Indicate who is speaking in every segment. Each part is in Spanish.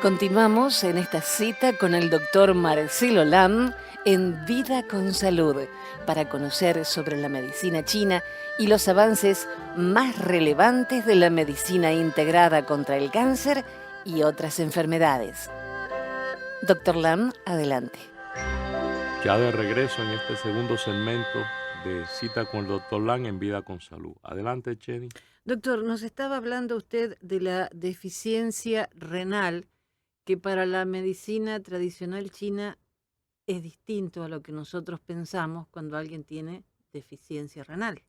Speaker 1: Continuamos en esta cita con el doctor Marcelo Lam en Vida con Salud para conocer sobre la medicina china y los avances más relevantes de la medicina integrada contra el cáncer y otras enfermedades. Doctor Lam, adelante.
Speaker 2: Ya de regreso en este segundo segmento de Cita con el Dr. Lang en Vida con Salud. Adelante, Jenny.
Speaker 1: Doctor, nos estaba hablando usted de la deficiencia renal, que para la medicina tradicional china es distinto a lo que nosotros pensamos cuando alguien tiene deficiencia renal.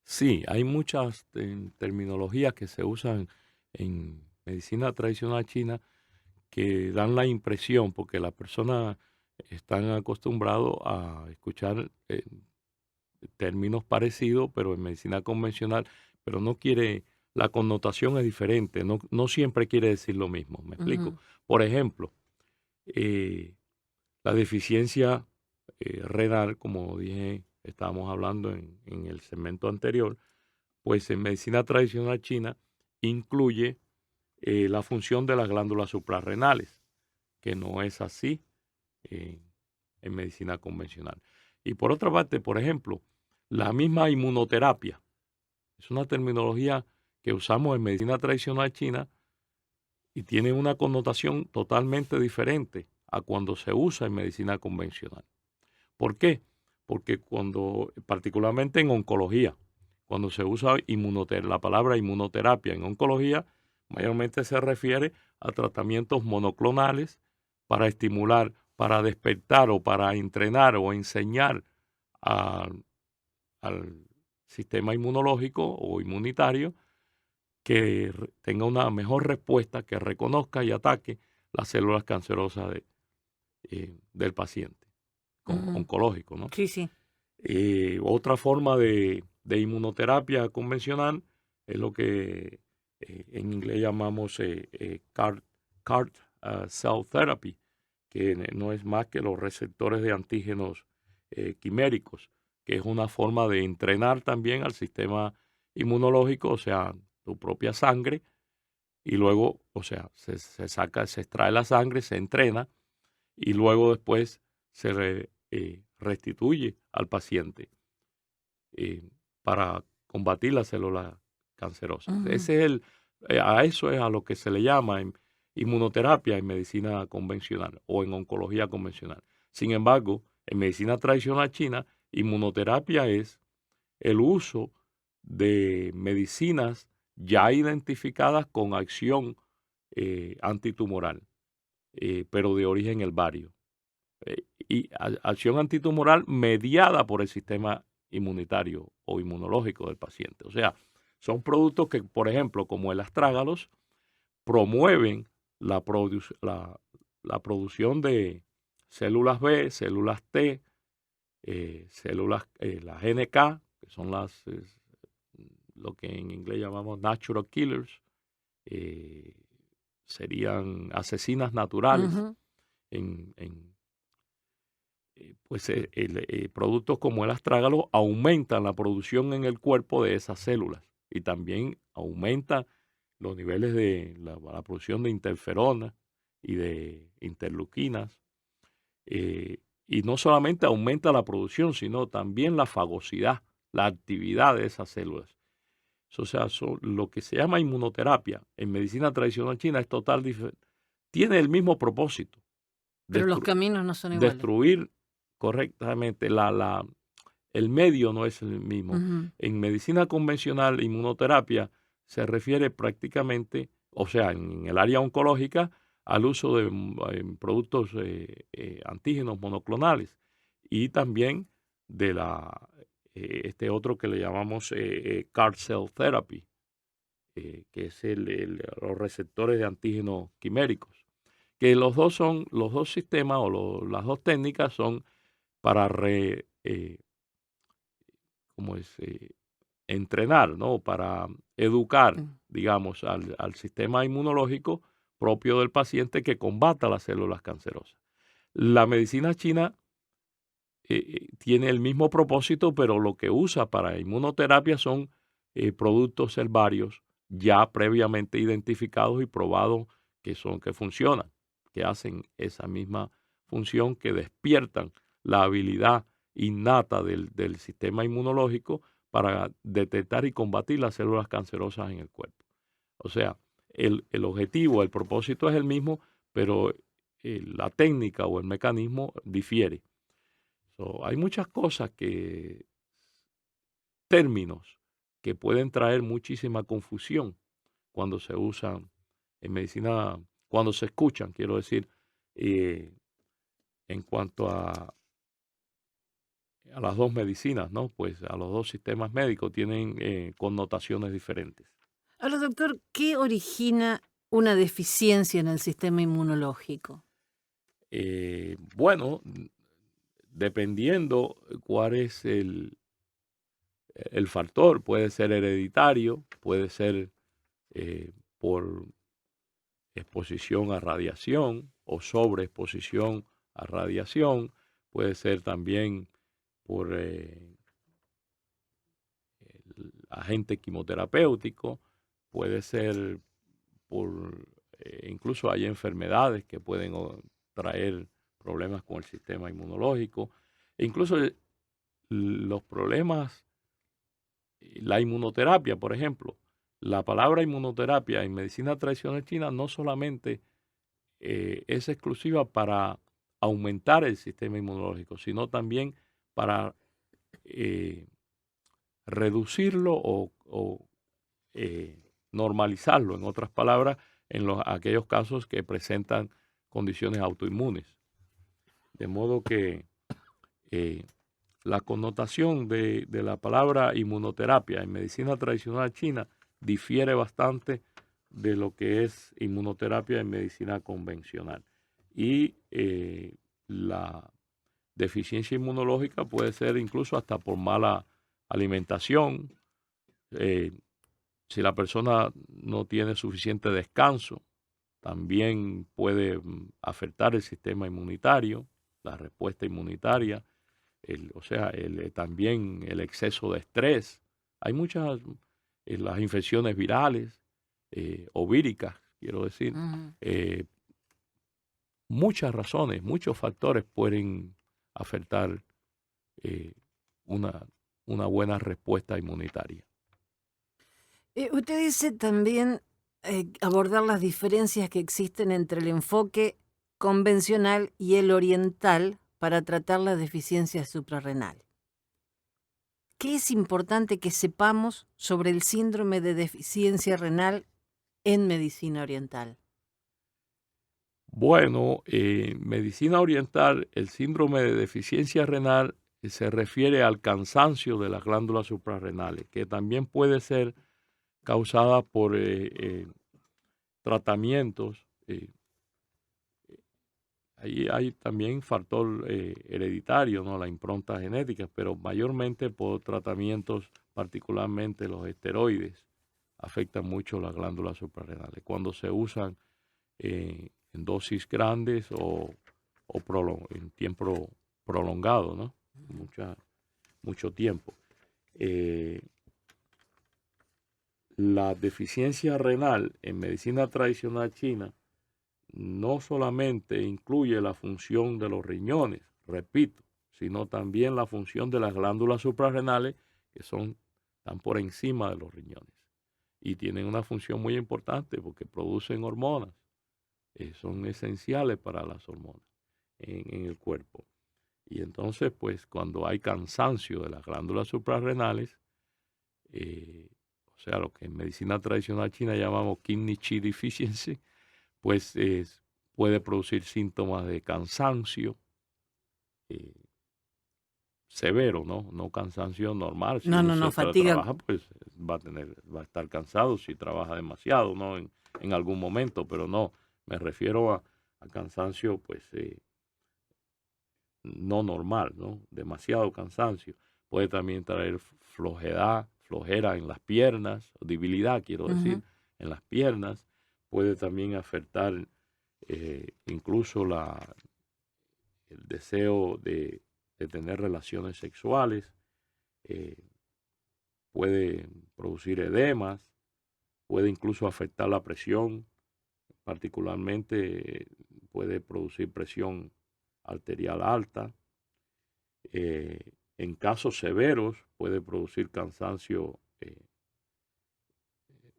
Speaker 2: Sí, hay muchas terminologías que se usan en medicina tradicional china que dan la impresión, porque las personas están acostumbrados a escuchar términos parecidos, pero en medicina convencional, pero no quiere, la connotación es diferente, no siempre quiere decir lo mismo, ¿me explico?
Speaker 1: Ujú.
Speaker 2: Por ejemplo, eh, la deficiencia renal, como dije, estábamos hablando en el segmento anterior, pues en medicina tradicional china incluye la función de las glándulas suprarrenales, que no es así eh, en medicina convencional. Y por otra parte, por ejemplo, la misma inmunoterapia es una terminología que usamos en medicina tradicional china y tiene una connotación totalmente diferente a cuando se usa en medicina convencional. ¿Por qué? Porque particularmente en oncología, cuando se usa la palabra inmunoterapia en oncología, mayormente se refiere a tratamientos monoclonales para estimular, para despertar o para entrenar o enseñar al sistema inmunológico o inmunitario que tenga una mejor respuesta, que reconozca y ataque las células cancerosas del paciente
Speaker 1: Ujú.
Speaker 2: oncológico, ¿no?
Speaker 1: Sí, sí.
Speaker 2: Otra forma de inmunoterapia convencional es lo que en inglés llamamos CAR cell therapy, que no es más que los receptores de antígenos quiméricos, que es una forma de entrenar también al sistema inmunológico, o sea, tu propia sangre, y luego, o sea, se extrae la sangre, se entrena, y luego después restituye al paciente eh, para combatir las células cancerosas.
Speaker 1: Ujú.
Speaker 2: A eso es a lo que se le llama inmunoterapia en medicina convencional o en oncología convencional. Sin embargo, en medicina tradicional china, inmunoterapia es el uso de medicinas ya identificadas con acción antitumoral, pero de origen herbario acción antitumoral mediada por el sistema inmunitario o inmunológico del paciente. O sea, son productos que, por ejemplo, como el astrágalos, promueven la producción de células B, células T, las NK, que son lo que en inglés llamamos natural killers, eh, serían asesinas naturales
Speaker 1: Ujú.
Speaker 2: en pues productos como el astrágalo aumentan la producción en el cuerpo de esas células y también aumenta los niveles de la producción de interferona y de interleuquinas. Y no solamente aumenta la producción, sino también la fagosidad, la actividad de esas células. O sea, lo que se llama inmunoterapia en medicina tradicional china es total diferente. Tiene el mismo propósito,
Speaker 1: Pero los
Speaker 2: destru-
Speaker 1: caminos no son iguales.
Speaker 2: destruir correctamente el medio no es el mismo.
Speaker 1: Ujú.
Speaker 2: En medicina convencional, inmunoterapia se refiere prácticamente, o sea, en el área oncológica, al uso de productos antígenos monoclonales y también de este otro que le llamamos CAR cell therapy, que es los receptores de antígenos quiméricos, que los dos sistemas o las dos técnicas son para como es, entrenar, ¿no? Para educar,
Speaker 1: Mm.
Speaker 2: digamos, al sistema inmunológico propio del paciente que combata las células cancerosas. La medicina china tiene el mismo propósito, pero lo que usa para inmunoterapia son productos herbarios ya previamente identificados y probados que funcionan, que hacen esa misma función, que despiertan la habilidad innata del sistema inmunológico para detectar y combatir las células cancerosas en el cuerpo. O sea, el objetivo, el propósito es el mismo, pero la técnica o el mecanismo difiere. Hay muchas cosas términos que pueden traer muchísima confusión cuando se usan en medicina, cuando se escuchan, quiero decir, eh, en cuanto a las dos medicinas, ¿no? Pues a los dos sistemas médicos tienen connotaciones diferentes.
Speaker 1: Ahora, doctor, ¿qué origina una deficiencia en el sistema inmunológico?
Speaker 2: Bueno, dependiendo cuál es el factor, puede ser hereditario, puede ser por exposición a radiación o sobreexposición a radiación, puede ser también por el agente quimioterapéutico, puede ser por, incluso hay enfermedades que pueden traer problemas con el sistema inmunológico, e incluso los problemas, la inmunoterapia, por ejemplo. La palabra inmunoterapia en medicina tradicional china no solamente es exclusiva para aumentar el sistema inmunológico, sino también para eh, reducirlo o normalizarlo, en otras palabras, en aquellos casos que presentan condiciones autoinmunes. De modo que eh, la connotación de la palabra inmunoterapia en medicina tradicional china difiere bastante de lo que es inmunoterapia en medicina convencional. Y la deficiencia inmunológica puede ser incluso hasta por mala alimentación, si la persona no tiene suficiente descanso, también puede afectar el sistema inmunitario, la respuesta inmunitaria, también el exceso de estrés. Hay muchas, las infecciones virales o víricas, quiero decir,
Speaker 1: Ujú.
Speaker 2: muchas razones, muchos factores pueden afectar eh, una, una buena respuesta inmunitaria.
Speaker 1: Usted dice también abordar las diferencias que existen entre el enfoque convencional y el oriental para tratar la deficiencia suprarrenal. ¿Qué es importante que sepamos sobre el síndrome de deficiencia renal en medicina oriental?
Speaker 2: Bueno, en medicina oriental, el síndrome de deficiencia renal se refiere al cansancio de las glándulas suprarrenales, que también puede ser causada por tratamientos. Ahí hay también factor hereditario, ¿no? La impronta genética, pero mayormente por tratamientos, particularmente los esteroides, afectan mucho las glándulas suprarrenales. Cuando se usan en dosis grandes en tiempo prolongado, ¿no? Mucho tiempo. Eh, la deficiencia renal en medicina tradicional china no solamente incluye la función de los riñones, repito, sino también la función de las glándulas suprarrenales que están por encima de los riñones y tienen una función muy importante porque producen hormonas, son esenciales para las hormonas en el cuerpo. Y entonces, pues cuando hay cansancio de las glándulas suprarrenales, o sea, lo que en medicina tradicional china llamamos kidney qi deficiency, pues puede producir síntomas de cansancio eh, severo, ¿no? No cansancio normal. Si
Speaker 1: No,
Speaker 2: uno
Speaker 1: no, no,
Speaker 2: se
Speaker 1: fatiga.
Speaker 2: trabaja, pues va a estar cansado si trabaja demasiado, ¿no? En algún momento, pero no, me refiero a cansancio, pues, no normal, ¿no? Demasiado cansancio. Puede también traer flojera en las piernas, o debilidad, quiero decir,
Speaker 1: Ujú.
Speaker 2: en las piernas. Puede también afectar incluso el deseo de tener relaciones sexuales. eh, Puede producir edemas, puede incluso afectar la presión, particularmente puede producir presión arterial alta. En casos severos puede producir cansancio,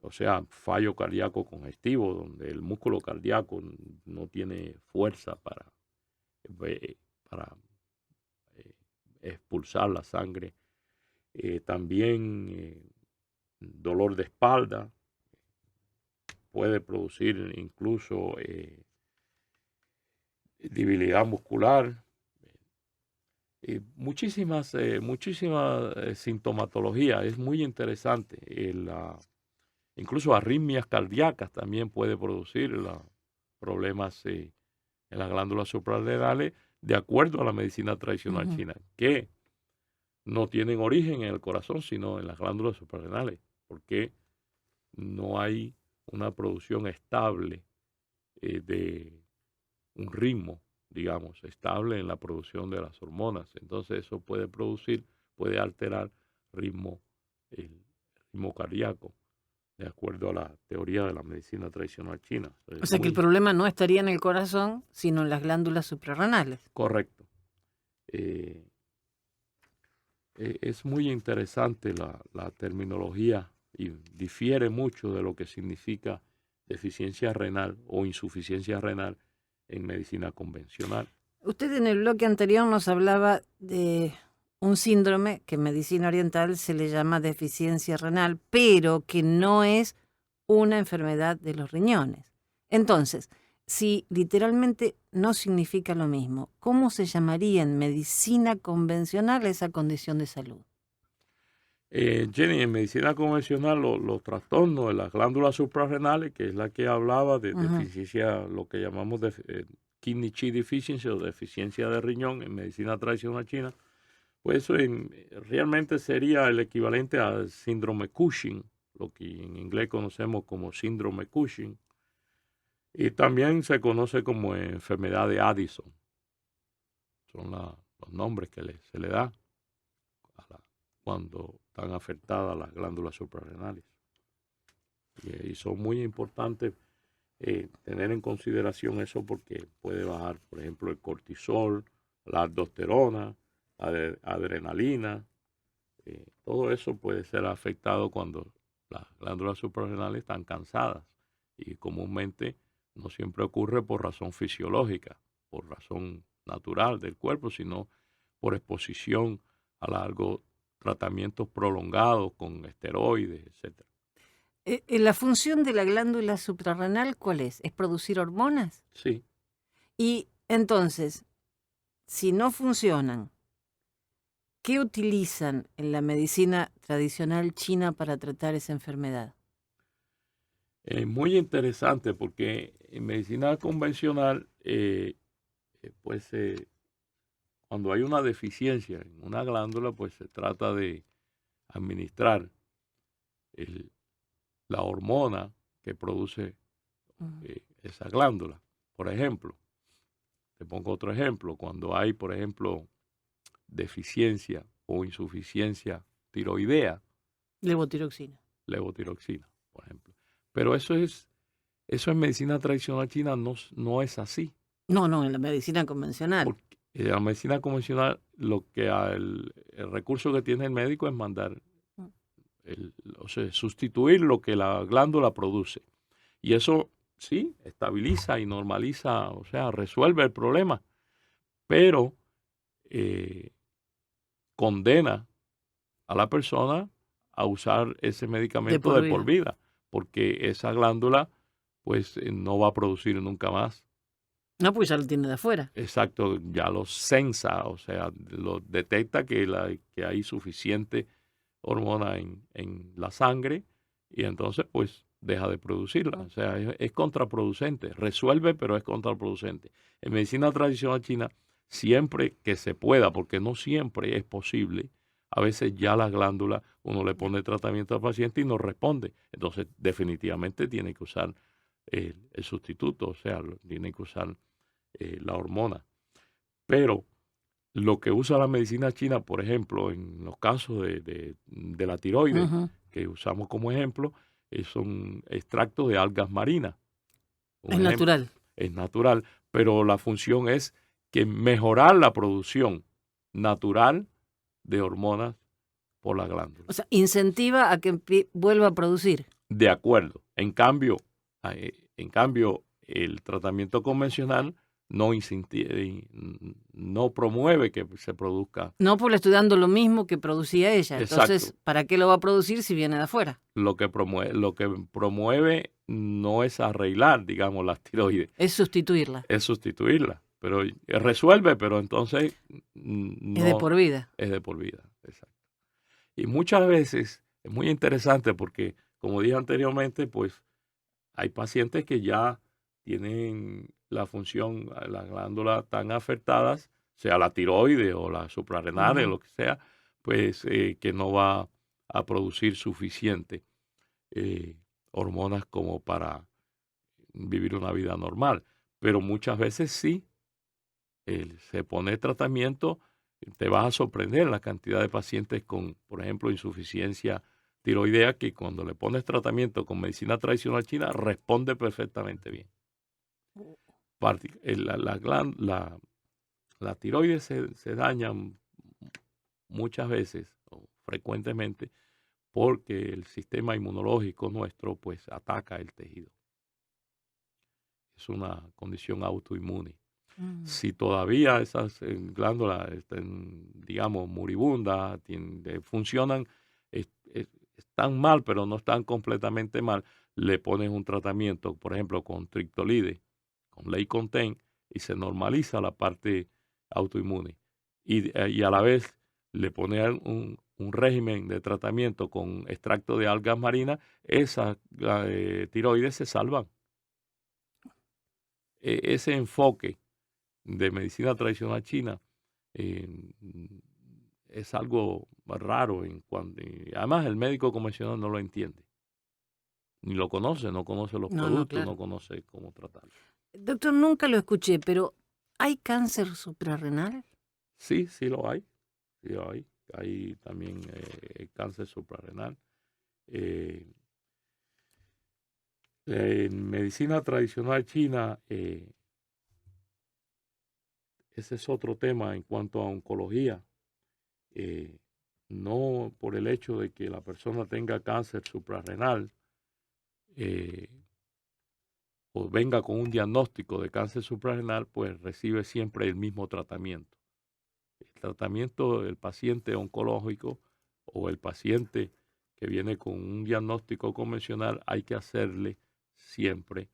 Speaker 2: o sea, fallo cardíaco congestivo, donde el músculo cardíaco no tiene fuerza para expulsar la sangre. También dolor de espalda, puede producir incluso debilidad muscular, muchísimas sintomatología. Es muy interesante. Incluso arritmias cardíacas también puede producir problemas en las glándulas suprarrenales, de acuerdo a la medicina tradicional china, que no tienen origen en el corazón, sino en las glándulas suprarrenales, porque no hay una producción estable de un ritmo, digamos, estable en la producción de las hormonas. Entonces eso puede alterar el ritmo cardíaco, de acuerdo a la teoría de la medicina tradicional china.
Speaker 1: O sea que el problema no estaría en el corazón, sino en las glándulas suprarrenales.
Speaker 2: Correcto. Es muy interesante la terminología y difiere mucho de lo que significa deficiencia renal o insuficiencia renal en medicina convencional.
Speaker 1: Usted en el bloque anterior nos hablaba de un síndrome que en medicina oriental se le llama deficiencia renal, pero que no es una enfermedad de los riñones. Entonces, si literalmente no significa lo mismo, ¿cómo se llamaría en medicina convencional esa condición de salud?
Speaker 2: Jenny, en medicina convencional los trastornos de las glándulas suprarrenales, que es la que hablaba de deficiencia, lo que llamamos kidney qi deficiency o deficiencia de riñón en medicina tradicional china, pues eso realmente sería el equivalente al síndrome Cushing, lo que en inglés conocemos como síndrome Cushing, y también se conoce como enfermedad de Addison. Son los nombres que se le da cuando están afectadas las glándulas suprarrenales. Y son muy importantes tener en consideración eso, porque puede bajar, por ejemplo, el cortisol, la aldosterona, la adrenalina. Todo eso puede ser afectado cuando las glándulas suprarrenales están cansadas, y comúnmente no siempre ocurre por razón fisiológica, por razón natural del cuerpo, sino por exposición a largos tratamientos prolongados con esteroides, etc.
Speaker 1: ¿La función de la glándula suprarrenal cuál es? ¿Es producir hormonas?
Speaker 2: Sí.
Speaker 1: Y entonces, si no funcionan, ¿qué utilizan en la medicina tradicional china para tratar esa enfermedad?
Speaker 2: Muy interesante, porque en medicina convencional, cuando hay una deficiencia en una glándula, pues se trata de administrar la hormona que produce esa glándula. Por ejemplo, te pongo otro ejemplo, cuando hay, por ejemplo, deficiencia o insuficiencia tiroidea.
Speaker 1: Levotiroxina,
Speaker 2: Por ejemplo. Pero eso en medicina tradicional china no es así.
Speaker 1: No, en la medicina convencional.
Speaker 2: Porque en la medicina convencional, el recurso que tiene el médico es mandar, o sea, sustituir lo que la glándula produce. Y eso sí, estabiliza y normaliza, o sea, resuelve el problema, pero condena a la persona a usar ese medicamento de por vida, porque esa glándula pues no va a producir nunca más.
Speaker 1: No, pues ya lo tiene de afuera.
Speaker 2: Exacto, ya lo sensa, o sea, lo detecta que hay suficiente hormona en la sangre, y entonces pues deja de producirla. O sea, es contraproducente. Resuelve, pero es contraproducente. En medicina tradicional china, siempre que se pueda, porque no siempre es posible, a veces ya la glándula, uno le pone tratamiento al paciente y no responde. Entonces, definitivamente tiene que usar el sustituto, o sea, tiene que usar la hormona. Pero lo que usa la medicina china, por ejemplo, en los casos de la tiroides, que usamos como ejemplo, son extractos de algas marinas. Un
Speaker 1: Es
Speaker 2: ejemplo,
Speaker 1: natural.
Speaker 2: es natural, pero la función es que mejorar la producción natural de hormonas por la glándula.
Speaker 1: O sea, incentiva a que vuelva a producir.
Speaker 2: De acuerdo. En cambio, el tratamiento convencional no promueve que se produzca.
Speaker 1: No, pues le estoy dando lo mismo que producía ella. Entonces,
Speaker 2: Exacto.
Speaker 1: ¿para qué lo va a producir si viene de afuera?
Speaker 2: Lo que promueve no es arreglar, digamos, las tiroides,
Speaker 1: Es sustituirla.
Speaker 2: es sustituirla. Pero resuelve, pero entonces
Speaker 1: Es de
Speaker 2: no
Speaker 1: por vida.
Speaker 2: es de por vida. Exacto. Y muchas veces es muy interesante porque, como dije anteriormente, pues hay pacientes que ya tienen la función, las glándulas tan afectadas, sea la tiroide o las suprarrenales, lo que sea, pues que no va a producir suficiente eh, hormonas como para vivir una vida normal. Pero muchas veces sí, se pone tratamiento, te vas a sorprender la cantidad de pacientes con, por ejemplo, insuficiencia tiroidea que cuando le pones tratamiento con medicina tradicional china responde perfectamente bien. La tiroides se daña muchas veces o frecuentemente porque el sistema inmunológico nuestro pues ataca el tejido. Es una condición autoinmune. Si todavía esas glándulas están, digamos, moribundas, funcionan, están mal, pero no están completamente mal, le pones un tratamiento, por ejemplo, con triptolide, con Ley-Conten, y se normaliza la parte autoinmune. Y a la vez le pones un régimen de tratamiento con extracto de algas marinas, esas tiroides se salvan. Ese enfoque de medicina tradicional china eh, es algo raro y además el médico convencional no lo entiende, ni lo conoce, no conoce los
Speaker 1: No,
Speaker 2: productos,
Speaker 1: claro.
Speaker 2: no conoce cómo tratarlo.
Speaker 1: Doctor, nunca lo escuché, pero ¿hay cáncer suprarrenal?
Speaker 2: Sí, sí lo hay, sí lo hay. Hay también cáncer suprarrenal. Eh, en medicina tradicional china, ese es otro tema en cuanto a oncología. No por el hecho de que la persona tenga cáncer suprarrenal eh, o venga con un diagnóstico de cáncer suprarrenal, pues recibe siempre el mismo tratamiento. El tratamiento del paciente oncológico o el paciente que viene con un diagnóstico convencional, hay que hacerle siempre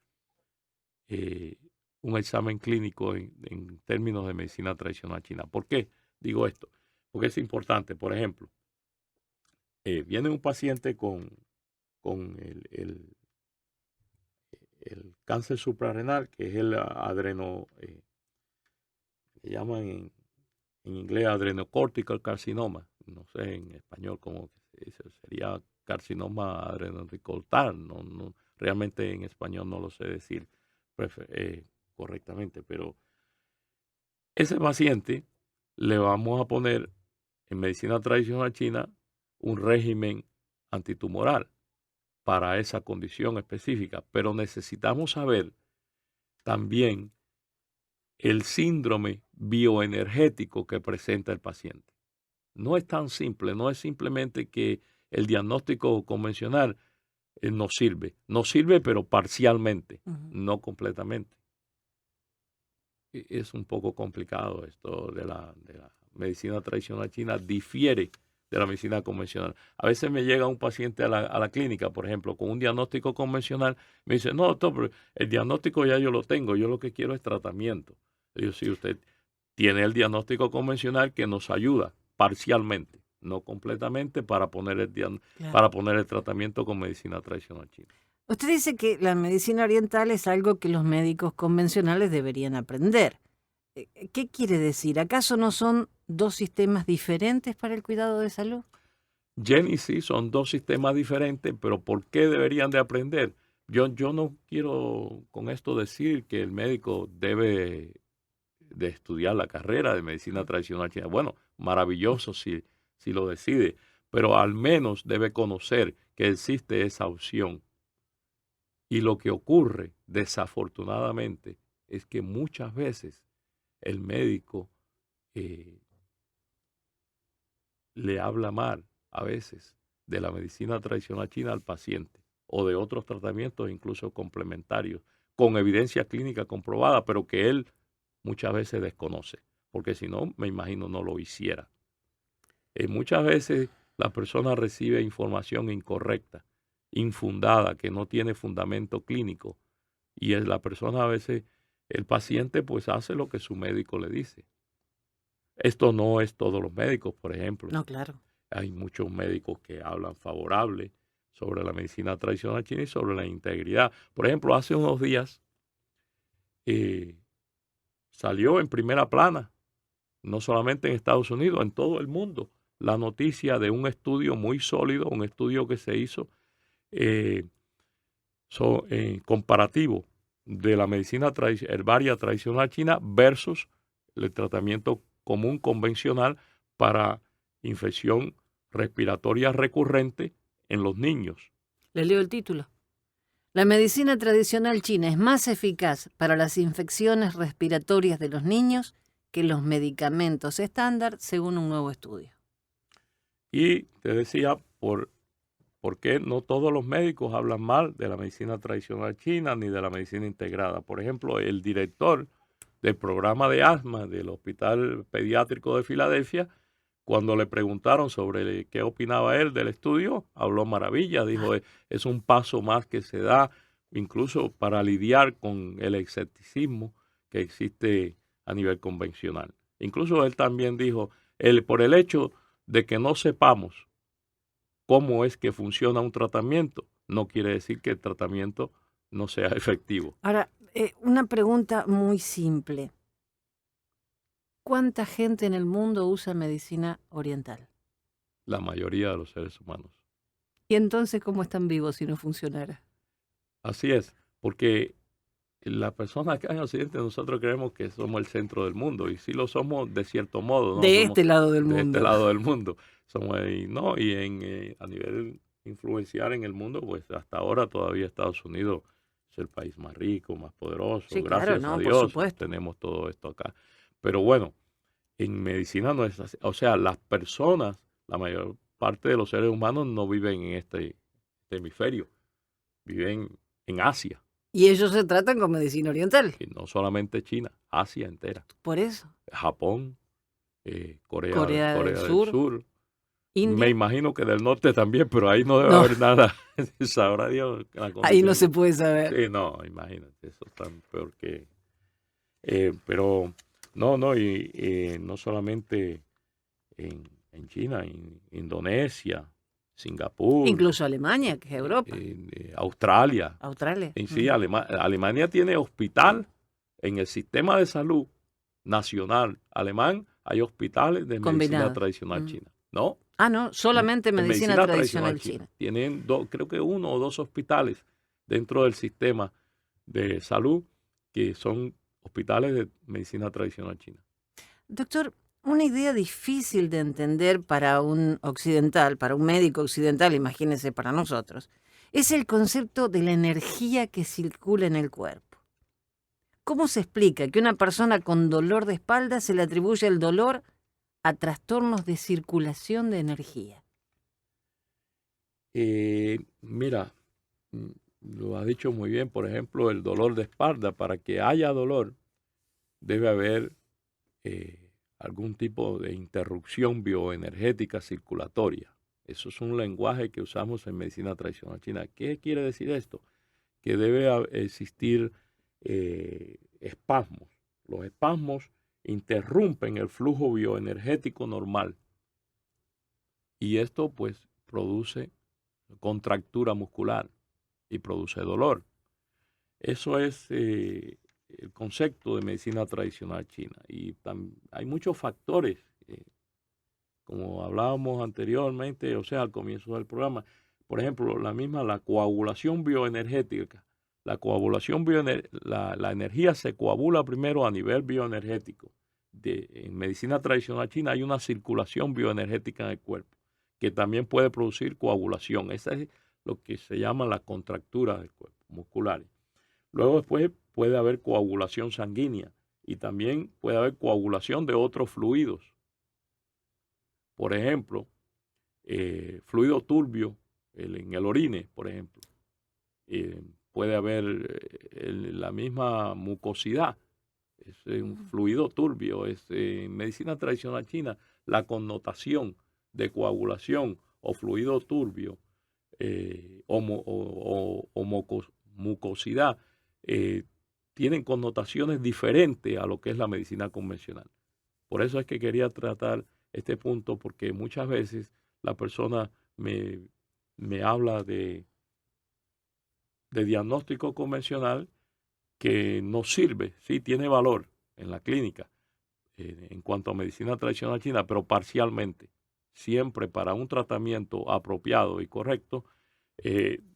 Speaker 2: eh, un examen clínico en términos de medicina tradicional china. ¿Por qué digo esto? Porque es importante. Por ejemplo, viene un paciente con el cáncer suprarrenal, que es el que llaman en inglés adrenocortical carcinoma. No sé en español cómo se dice, sería carcinoma adrenocortical. Realmente en español no lo sé decir correctamente, pero ese paciente le vamos a poner en medicina tradicional china un régimen antitumoral para esa condición específica, pero necesitamos saber también el síndrome bioenergético que presenta el paciente. No es tan simple, no es simplemente que el diagnóstico convencional no sirve pero parcialmente, no completamente. Es un poco complicado esto de la medicina tradicional china, difiere de la medicina convencional. A veces me llega un paciente a la clínica, por ejemplo, con un diagnóstico convencional, me dice, no, doctor, pero el diagnóstico ya yo lo tengo, yo lo que quiero es tratamiento. Le digo, sí, usted tiene el diagnóstico convencional que nos ayuda parcialmente, no completamente, para poner el tratamiento con medicina tradicional china.
Speaker 1: Usted dice que la medicina oriental es algo que los médicos convencionales deberían aprender. ¿Qué quiere decir? ¿Acaso no son dos sistemas diferentes para el cuidado de salud?
Speaker 2: Jenny, sí, son dos sistemas diferentes, pero ¿por qué deberían de aprender? Yo no quiero con esto decir que el médico debe de estudiar la carrera de medicina tradicional china. Bueno, maravilloso si lo decide, pero al menos debe conocer que existe esa opción. Y lo que ocurre desafortunadamente, es que muchas veces el médico le habla mal a veces de la medicina tradicional china al paciente o de otros tratamientos incluso complementarios con evidencia clínica comprobada, pero que él muchas veces desconoce, porque si no, me imagino no lo hiciera. Muchas veces la persona recibe información incorrecta, infundada, que no tiene fundamento clínico, y es la persona a veces, el paciente pues hace lo que su médico le dice. Esto no es todos los médicos, por ejemplo.
Speaker 1: No, claro.
Speaker 2: Hay muchos médicos que hablan favorable sobre la medicina tradicional china y sobre la integridad. Por ejemplo, hace unos días salió en primera plana, no solamente en Estados Unidos, en todo el mundo, la noticia de un estudio muy sólido, un estudio que se hizo eh, comparativo de la medicina herbaria tradicional china versus el tratamiento común convencional para infección respiratoria recurrente en los niños.
Speaker 1: Le leo el título. La medicina tradicional china es más eficaz para las infecciones respiratorias de los niños que los medicamentos estándar, según un nuevo estudio.
Speaker 2: Y te decía, ¿por qué no todos los médicos hablan mal de la medicina tradicional china ni de la medicina integrada? Por ejemplo, el director del programa de asma del Hospital Pediátrico de Filadelfia, cuando le preguntaron sobre qué opinaba él del estudio, habló maravilla, dijo, es un paso más que se da incluso para lidiar con el escepticismo que existe a nivel convencional. Incluso él también dijo, por el hecho de que no sepamos cómo es que funciona un tratamiento, no quiere decir que el tratamiento no sea efectivo.
Speaker 1: Ahora, una pregunta muy simple. ¿Cuánta gente en el mundo usa medicina oriental?
Speaker 2: La mayoría de los seres humanos.
Speaker 1: ¿Y entonces cómo están vivos si no funcionara?
Speaker 2: Así es, porque las personas acá en Occidente nosotros creemos que somos el centro del mundo y sí lo somos de cierto modo, ¿no?
Speaker 1: De
Speaker 2: Somos
Speaker 1: este lado del
Speaker 2: de
Speaker 1: mundo.
Speaker 2: este lado del mundo. Somos no, y a nivel influencial en el mundo, pues hasta ahora todavía Estados Unidos es el país más rico, más poderoso.
Speaker 1: Sí,
Speaker 2: Gracias
Speaker 1: claro, no,
Speaker 2: a
Speaker 1: por
Speaker 2: Dios
Speaker 1: supuesto.
Speaker 2: tenemos todo esto acá. Pero bueno, en medicina no es así. O sea, las personas, la mayor parte de los seres humanos no viven en este hemisferio, viven en Asia.
Speaker 1: Y ellos se tratan con medicina oriental.
Speaker 2: Y no solamente China, Asia entera.
Speaker 1: Por eso.
Speaker 2: Japón, Corea
Speaker 1: Corea del
Speaker 2: del
Speaker 1: Sur,
Speaker 2: Sur.
Speaker 1: India.
Speaker 2: Me imagino que del norte también, pero ahí no debe haber nada. Sabrá Dios.
Speaker 1: Ahí no se puede saber.
Speaker 2: Sí, no, imagínate, eso es tan peor que... pero no, y no solamente en China, en Indonesia, Singapur.
Speaker 1: Incluso Alemania, que es Europa.
Speaker 2: Australia.
Speaker 1: Australia.
Speaker 2: Sí, Alemania tiene hospital en el sistema de salud nacional alemán, hay hospitales de medicina tradicional china. ¿No?
Speaker 1: Ah, no, solamente medicina tradicional china.
Speaker 2: Tienen creo que 1 o 2 hospitales dentro del sistema de salud que son hospitales de medicina tradicional china.
Speaker 1: Doctor, una idea difícil de entender para un occidental, para un médico occidental, imagínese para nosotros, es el concepto de la energía que circula en el cuerpo. ¿Cómo se explica que una persona con dolor de espalda se le atribuye el dolor a trastornos de circulación de energía?
Speaker 2: Mira, lo has dicho muy bien, por ejemplo, el dolor de espalda. Para que haya dolor, debe haber algún tipo de interrupción bioenergética circulatoria. Eso es un lenguaje que usamos en medicina tradicional china. ¿Qué quiere decir esto? Que debe existir espasmos. Los espasmos interrumpen el flujo bioenergético normal. Y esto pues produce contractura muscular y produce dolor. Eso es el concepto de medicina tradicional china. Y hay muchos factores, como hablábamos anteriormente, o sea, al comienzo del programa. Por ejemplo, la coagulación bioenergética. La energía se coagula primero a nivel bioenergético. En medicina tradicional china hay una circulación bioenergética en el cuerpo que también puede producir coagulación. Esa es lo que se llama la contractura del cuerpo, musculares. Luego después puede haber coagulación sanguínea y también puede haber coagulación de otros fluidos. Por ejemplo, fluido turbio en el orine, por ejemplo. Puede haber la misma mucosidad, es un fluido turbio. En medicina tradicional china, la connotación de coagulación o fluido turbio mucosidad tienen connotaciones diferentes a lo que es la medicina convencional. Por eso es que quería tratar este punto, porque muchas veces la persona me habla de diagnóstico convencional que no sirve, sí tiene valor en la clínica en cuanto a medicina tradicional china, pero parcialmente. Siempre para un tratamiento apropiado y correcto,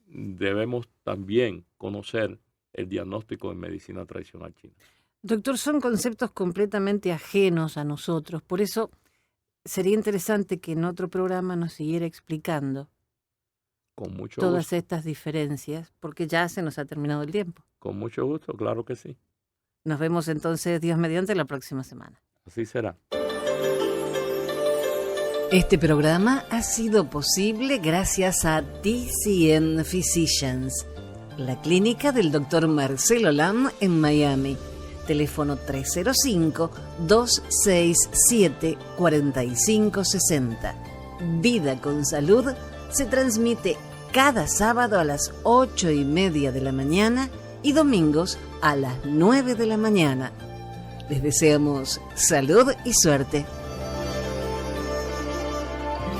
Speaker 2: debemos también conocer el diagnóstico en medicina tradicional china.
Speaker 1: Doctor, son conceptos completamente ajenos a nosotros, por eso sería interesante que en otro programa nos siguiera explicando
Speaker 2: con mucho
Speaker 1: todas
Speaker 2: gusto.
Speaker 1: Estas diferencias, porque ya se nos ha terminado el tiempo.
Speaker 2: Con mucho gusto, claro que sí.
Speaker 1: Nos vemos entonces, Dios mediante, la próxima semana.
Speaker 2: Así será.
Speaker 1: Este programa ha sido posible gracias a TCN Physicians, la clínica del Dr. Marcelo Lam en Miami. Teléfono 305-267-4560. Vida con Salud se transmite cada sábado a las 8:30 de la mañana y domingos a las 9 de la mañana. Les deseamos salud y suerte.